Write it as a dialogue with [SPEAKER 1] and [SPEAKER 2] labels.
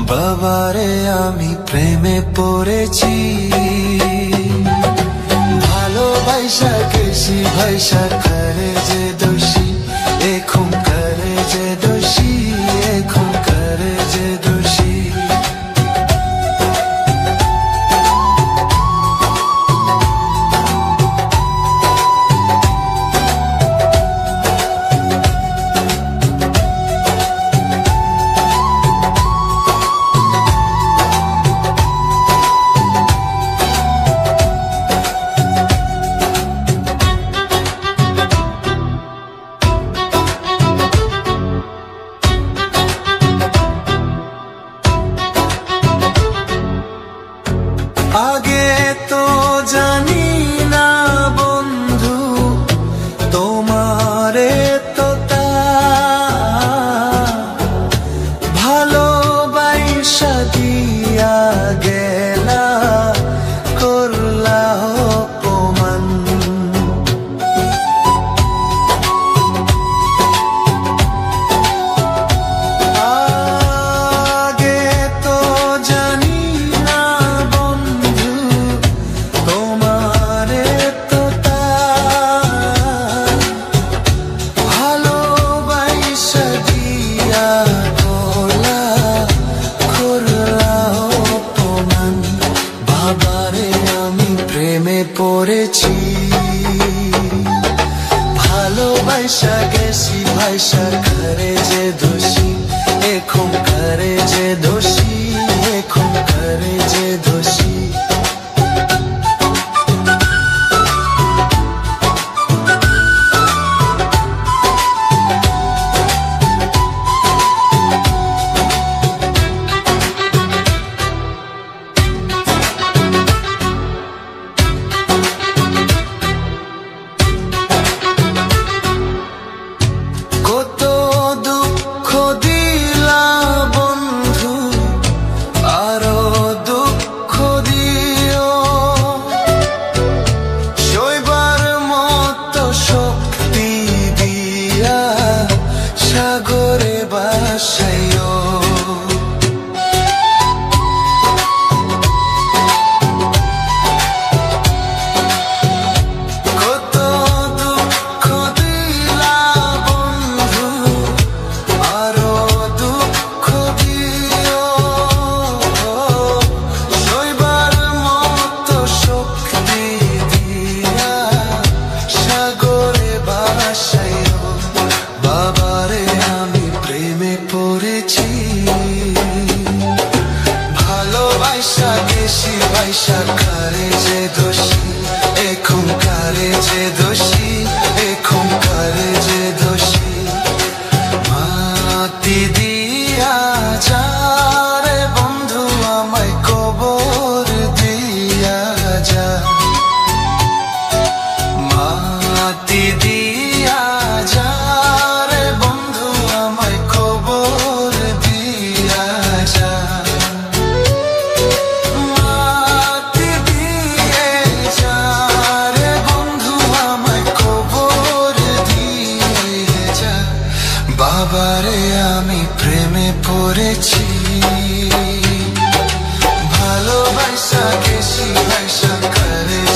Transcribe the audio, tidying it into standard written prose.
[SPEAKER 1] বাবারে আমি প্রেমে পড়েছি, ভালোবাসা গেছি ভাইসা করে যে দোষী, এখন করে যে দোষী, এখন করে যে দোষী। আগে তো জানি না বন্ধু তোমারে তো ভালোবাসা দিয়া গেলা, করলা অপমান। আগে তো জানি না বন্ধু তোমারে তো ভালোবাসা দিয়া করলা, করলা অপমান। বাবারে আমি প্রেমে পড়েছি, ভালোবাসা গেছি ভাইসা করে যে দোষী, এখন করে যে দোষী, এখন করে যে দোষী। কত দুঃখ দিলা বন্ধু, আরো দুঃখ দিও, সইবার মতো শক্তি দিয়া সাগরে ভাসাইও। কত দুঃখ দিলা বন্ধু, আরো দুঃখ দিও, সইবার মতো শক্তি দিয়া সাগরে ভাসাইও। বাবারে আমি প্রেমে পড়েছি, ভালোবাসা গেছি ভাইসা করে যে দোষী, এখন করে যে দোষী, এখন করে যে দোষী। মাটি দিয়া যা রে বন্ধু আমায় কবর দিয়া যা, মাটি দিয়া যা রে বন্ধু আমায় কবর দিয়া যা। মাটি দিয়ে যা রে বন্ধু আমায় কবর দিয়ে যা। বাবারে আমি প্রেমে পড়েছি, ভালোবাসা গেছি ভাইসা করে